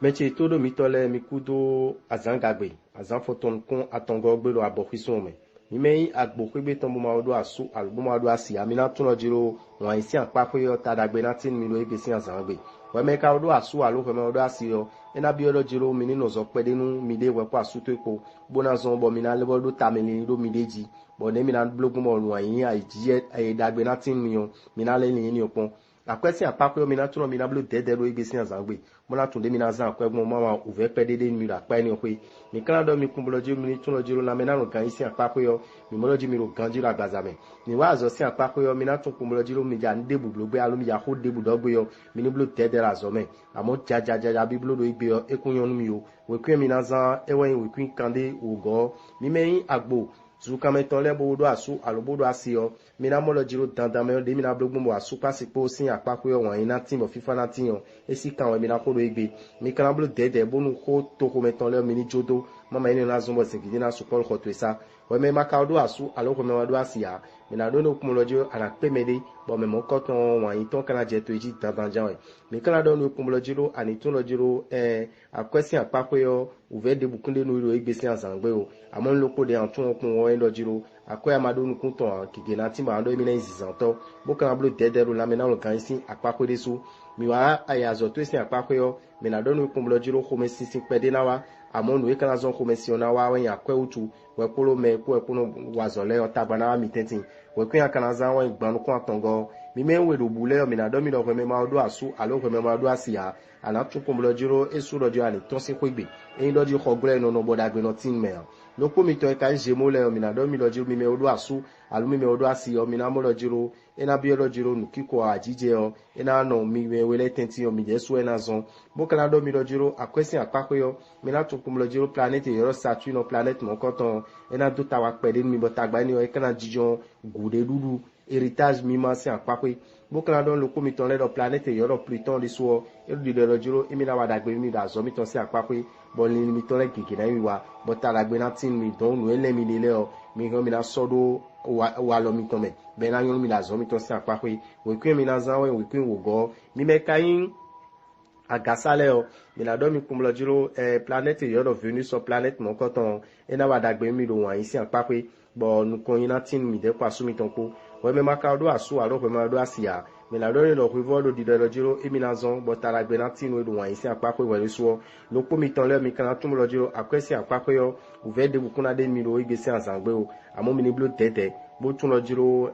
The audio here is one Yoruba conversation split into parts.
Meche todo mitole mikudo azangagbe azanfoton kon atongo gbelo abofisun me nimei agbo kwegbe ton bo maodo asu albo maodo asi amina tuno jiro wan isi anpapo yo tadagbe na tin milo ebe si azangbe we me ka odo asu alo we maodo asi yo ena bi odo jiro mini no zo pedenu mide we kwa asu to epo bona zo bo mina lebo do tameli do mideji bo ne mina blogun mo wan yin aije dagbe na tin mi yo mina le ni opon akwesi apako mina tuno mina blo dede lo ebe si azangbe mona tunde mina zan akwa mo mama uve pe dede mi ra pa ni okwe mi kana do mi kumboloji mi tuno jiro na mena no gan isi apako yo mi moloji mi ro ganji ra gbazame mi wa zo si apako yo mina tun kumboloji ro mi ja ndebu blo gbe alo mi ja ho debu do gbe yo mi ni blo dede ra zo me amo jaja bi blo do igbe yo ekun yo nu mi yo we kwen mina zan ewen we kwen kande ugo mi meyin agbo zukame tole bo do asu alobodo asio mina molo jiro dandan me de mina blogbo mo asu pasipo sin apako yo wan ina team of FIFA na team esi kan we mina ko do egbe mi kan blo dede bonu ko to ko meton le mini jodo mama ina na zumbo sekidi na support ko to esa we me maka do asu aloko me do asia mina do no kumolojo ana pemede bo me mo ko ton wan iton kana je to eji dandan jan mi kan do no kumolojiro ani tun lojiro akwesi apako yo uve de bukunde no iro egbe sin azangbe o amon loko de antun okun wo endo jiro akọ amado nukun ton kige na ti ma ndo mi na izizanto bo kan blo dedero la me na lo kan sin apako de so mi wa ayazo to sin apako yo me na do no kun blo jiro ko me sin pede na wa amon we kan azon ko me sin na wa wen akọ utu we polo me ko e kuno wazole o tagbana mi tentin we kun kan azan wen gbanu kun atongo mi me we do bule mi na do mi do me ma do asu alo ko me ma do asia ala tun kun blo jiro esu rojo ani ton sin ko igbe eyin do ji khogre no no boda gbe no tin me loko mi to e kan jemo le mi na do mi lo jiro mi me odo asu alumi me odo asi o mi na mo lo jiro ena bi lo jiro nu kiko ajije o ena no mi me wele tenti o mi je su ena zon bo kan do mi lo jiro akwesi apako yo mi na tun kum lo jiro planet yo Saturn no planet mo koton ena do tawa pede mi bo tagba ni o e kan jijon gude dudu héritage mi ma se apako bo kan do loko mi ton le do planet yo Pluton li so e do lo jiro e mi na wada gbe mi da zo mi ton se apako bo ni mi ton le kike na mi wa bo tara gbe na tin mi don nu ele mi le o mi ho mi na sodo wa lo mi ton me be na yon mi la zo mi ton se apako we kwen mi na zan we kwen wo go mi me kayin agasale o mi na do mi kumlo jiro planet yo do Venus so planet mo koton e na wada gbe mi lo wan isi apako bo nu kon ina tin mi de kwa su mi ton ko we me maka do asu aro we ma do asia mi na do ni lo kwivo do di do jiro e mi na zon bo tara gbe na tin we do wan isi apako we so lo po mi ton le mi kan tun lo jiro akwesi apako yo uve de bukuna de mi lo igbesi azangbe o amo mi ni blo tete bo tun lo jiro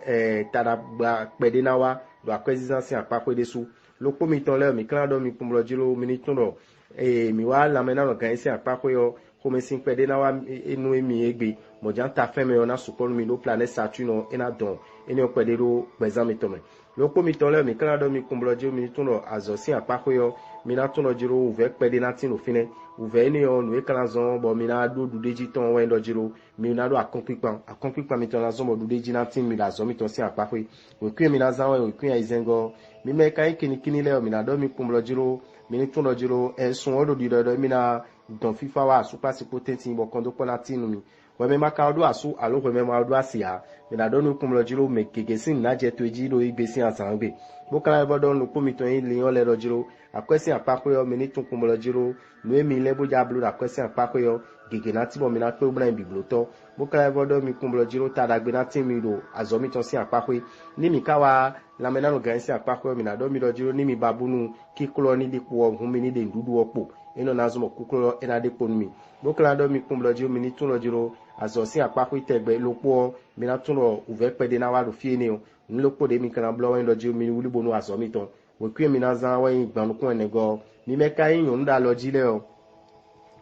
tara gba pede na wa do akwesi zansi apako de su lo po mi ton le mi kan do mi pum lo jiro mi ni tun lo mi wa la me na lo kan isi apako yo ko me sin pede na wa enu emi egbe mo jan ta fe me ona support mi lo planet Saturn ena don eni o pede ro gbezan mi to me lo po mi ton le mi kan do mi pum lo jiro mi ni tun lo azosi apako yo mi na tun lo jiro uve pede na tin ofine uve ni o nu e kan zon bo mi na do dudeji ton we ndo jiro mi na do akonpipan mi ton la zon bo dudeji na tin mi la zo mi ton si apako we kwen mi na zan we kwen ya izengo mi me kan kini le o mi na do mi pum lo jiro mi ni tun lo jiro sun o do di do mi na don FIFA wa super potenti bo kondo pona tinu mi we me maka odo asu alo we me ma odo asia mi na do no pum lo jiro me gegesin na je to ji lo igbe si azangbe bo kan bo do no pum mi ton yin liyan le lo jiro akwesi apako yo mi ni tun pum lo jiro no emi le bo ja blu akwesi apako yo gege na ti bo mi na pe obran biblo to bo kan bo do mi pum lo jiro ta dagbe na tin mi do azo mi ton si apako ni mi kawa la me na no gan si apako yo mi na do mi lo jiro ni mi babunu kikulo ni dipo ohun mi ni de ndudu opo ino na zumo kukulo ena de ponmi bo kan do mi pum lo jiro mi ni tun lo jiro azo si apako tegbe lopo mi na tun lo uve pede na wa do fie ni o nlopo de mi kan blo wen lo jiro mi wuli bonu azo mi ton we kwen mi na zan wen gbanukun enego mi me kayin yon da lo jile o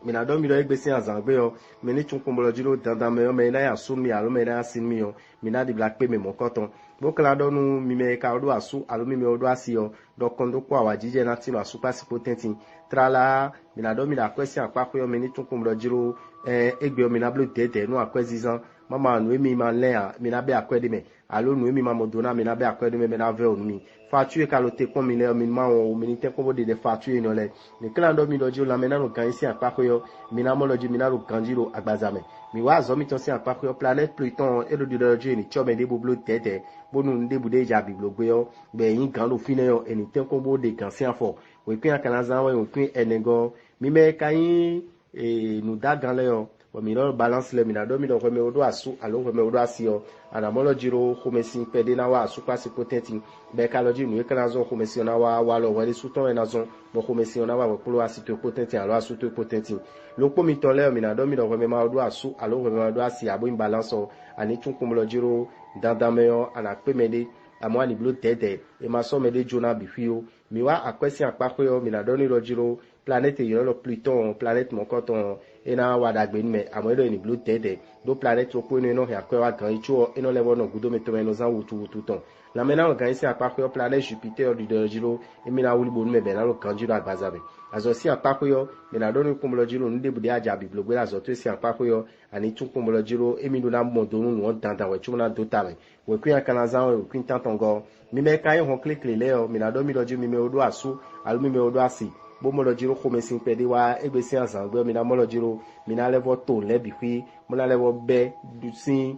mi na do mi do egbesi azangbe o mi ni tun kumbolo jiro dandan me o me na ya sun mi alo me na sin mi o mi na di black pe me mo koton bo kala do nu mi me ka do asu alo mi me odo asi o do kondo kwa wa jije na tin asu pasi potenti trala mi na do mi da kwesi apako yo mi ni tun kumbolo jiro egbe o mi na blo dede nu akwesi zan mama nu emi ma le a mi na be akwede me alo nu emi ma modona mi na be akwede me na ve onu mi fatue ka lo te kon mi le mi ma o mi ni te ko bo de fatue no le ni kala do mi do jiro la me na no kan isi apako yo mi na mo lo ji mi na ro ganjiro agbazame mi wa zo mi ton si apako yo planet Pluton e do di do ji ni chome de boblo tete bonu nde bude ja biblo gbe yo be yin gan lo fine yo eni te ko bo de gan si afo we pin akana zan we pin enego mi me kai nu da gan le yo mi no balance le mi na do mi do me odo asu alo me odo asio ana molo jiro khomesi pede na wa asu kwasi potenti be ka lo ji nu e kana zo khomesi na wa lo wele suton na zo mo khomesi na wa polo asito potenti alo asu to potenti lo po mi ton le mi na do mi do me ma odo asu alo me odo asi abo imbalance ani tun ko mo jiro dandan me yo ana pe me de amo ani blo tete e ma so me de jona bi fio mi wa akwesi apako yo mi na do ni lo jiro planète yo lo Pluton planète mon koton ena wadagbe me amodo ni blue tede do planète ko no ya ko wa gan icho eno level no gudo meto no zan wutu ton la mena o gan isi apako yo planète Jupiter du de jiro emina wuli bonu me be na lo kan jiro agbazabe azo si apako yo me na do ni kumlo jiro nde budi aja bi blogbe azo to si apako yo ani tun kumlo jiro eminu na mo do nu dandan we chuna do tare we ku ya kana zan we ku tantongo mi me kai hon click le o me na do mi do jiro mi me odo asu alu mi me odo asi bo molo jiro khomesi pede wa egbesi azangbe mi na molo jiro mi na levo to lebi fi mo na levo be dusin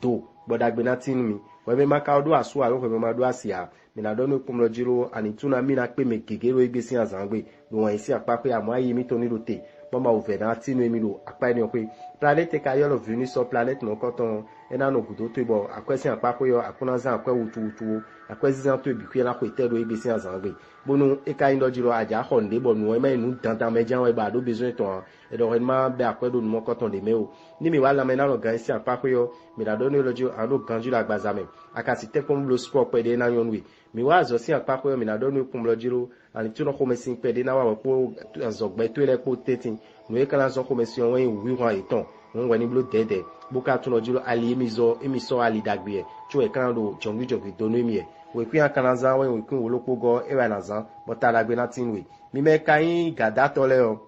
do bodagbe na tinu mi we me maka odo asu aro we me ma do asia mi na do no pomolo jiro ani tuna mi na pe me gegero egbesi azangbe no wan isi apape amo ayi mi to ni rote mo ma uve na tinu mi lo apa ni ope planète ka yo lo Venus so planète no koton ena no gudo to bo akwesi apape yo akuna za akwa wutu akwesi za to ebi fi na ko itedo egbesi azangbe bonu eka indo jiro aja honde bonu e mai nu dandan mejan we ba do besoin ton e do ma be akwedo nu mo koton de meo ni mi wala mena lo gan si apa yo mi da do ni lojo ando ganju la gbazame akasi te kom lo sport pe de na yonwe mi wa zo si apa yo mi na do ni kum lo jiro ani tuno ko mesin pe de na wa ko azogbe to ile ko tetin nu e kala zo ko mesin wen wi wa iton won we ni blo dede buka tuno jiro ali emiso ali dagbe tu e kan do jongi do no mi e we ku akana za we ku woloko go e wa na za botala gbe na tinwe mi me kai gada to le o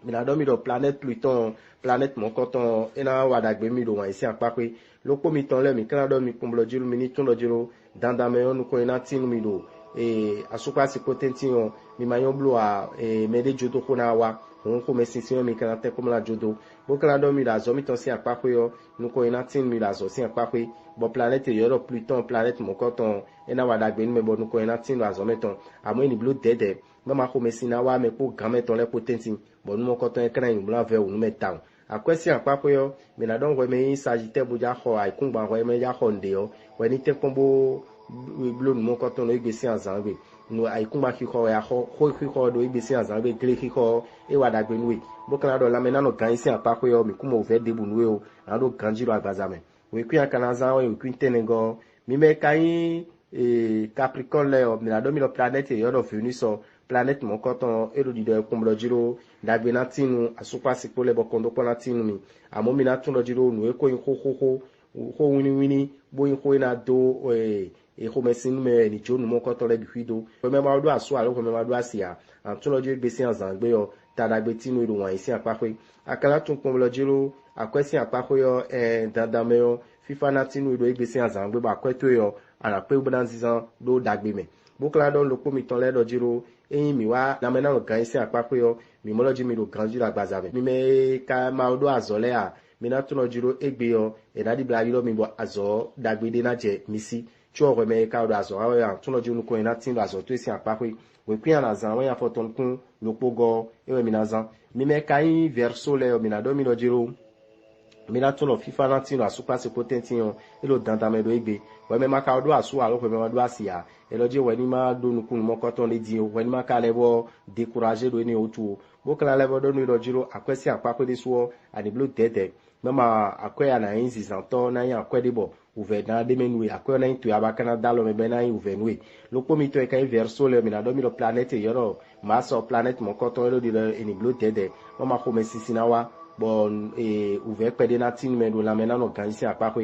mi na do mi do planète Pluton planète mon koton ena wadagbe mi do wan isi apape lopo mi ton le mi kan do mi kumblo jiru mi ni tun lo jiru danda me onu ko ena tinu mi do asupa si potenti on mi mayon blo a mede jodo ko na wa on ko mesin mi kan te ko la jodo bo kan do mi da zo mi ton si apape yo nu ko ena tinu mi la zo si apape bo planète yo Pluton planète mon koton ena wadagbe mi bo nu ko ena tinu la zo meton amo ni blo dede mama ko mesin na wa me ko gan meton le potenti bo nu mo koton e kan yin bla ve o nu metan akwesi apapo yo me na don we me sagite buja ho ai kungba we me ja ho nde yo we ni te kombo blo nu mo koton no igbesi azanbe no ai kungba ki ho ya ho ki ho do igbesi azanbe gele ki ho e wadagbe nuwe bo kan do la me na no gan isi apapo yo mi kumo ve debu nuwe o na do ganjiro agbazame we ku akana za we ku tenengo mi me kai Capricorne le o mi na do mi lo planète yo do Venus so planète mon koton ero di de kumblo jiro dagbe na tinu asupa sipo le bokondo ko na tinu mi amo mi na tun lo jiro nu e ko yin ho wini bo yin ho na do ho mesin me ni jonu mon koton le bi fido we me ma do aso alo we me ma do asia an tun lo jiro gbesi azangbe yo tadagbe tinu ero wan isi apape akala tun kumblo jiro akwesi apape yo dandame yo fifa na tinu ero gbesi azangbe ba kweto yo ana pe budan zizan do dagbe me bukla don lopo mi ton le do jiro eyin mi wa na mena lo gan isi apapo yo mi mo lo ji mi lo gan jiro agbazabe mi me ka ma odo azole a mi na tun lo jiro egbe yo e dadi bla jiro mi bo azo dagbede na je misi chu o me ka odo azo awe an tun lo jiro ko ina tin lo azo to isi apapo we ku ya na zan we ya foton kun lopo go ewe mi na zan mi me ka yin verso le yo mi na do mi lo jiro mi na tun lo fifa na tin lo asupa se potenti yo elo dandame do egbe we me maka odo asu alo we me odo asia eloje we ni ma do nu kun mo koton le di o we ni maka lewo décourager do ni otu bo kala lewo do nu lo jiro akwesi apapo de so ani blue dede mama akwe na inzi zanto na ya akwe de bo uve na de menwe akwe na intu abakana dalo me bena yin uve nwe lopo mi to e kan verso le mi na do mi lo planète yoro ma so planète mo koton elo di ni blue dede mama ko me sisina wa bon uve pede na tin me do la mena no kan isi apapo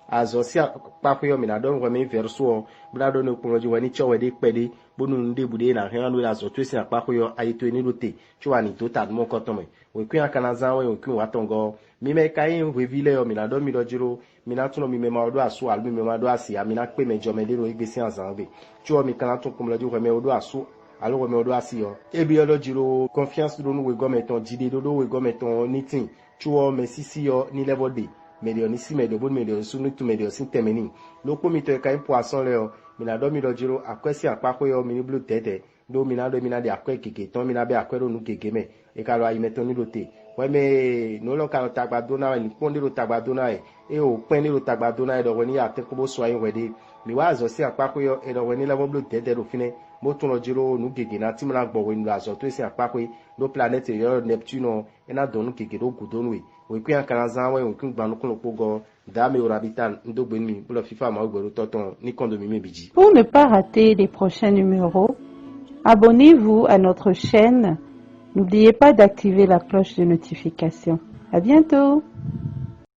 azo si apapo yo mi na do we verso bla do no kunroji wani chowe de pede bonu nde bude na hen anu azo to si apapo yo ayito ni rote chwa ni to tad mo koton me we ku akana zan we ku watongo mi me kai we vile yo mi na do mi do jiro mi na tuno mi me ma do asu alu mi me ma do asia mi na pe me jo me de ro igbesi azanbe chwa mi kana tun kumlo ju we me do asu alo we me do asio ebi yo do jiro confiance do no we go meton jide do we go meton nitin chwa me sisi yo ni level de million ici million bon million sunu tu million sin temeni lopo mi to e kai poisson le o mi na do mi do jiro akwesi apapo yo mi ni blue tete do mina de akwe keke ton mina be akwe do nu keke me e ka lo ayi me ton ni lote we me no lo ka tagba do na ni pon ni lo tagba do na e o pen ni lo tagba do na e do we ni ate ko bo so ayin we de mi wa zo si apako yo e do we ni la bo de de do fine mo tun lo jiro nu keke na ti mo na gbo we ni azo to si apako do planète yo Neptune e na do nu keke do gudonu we we ku yan kan zan we ku gba nu kun lo pogo dame orabitan ndogbe mi bulo fifa ma ogbero toton ni kondo mi biji. Pour ne pas rater les prochains numéros, abonnez-vous à notre chaîne. N'oubliez pas d'activer la cloche de notification. À bientôt!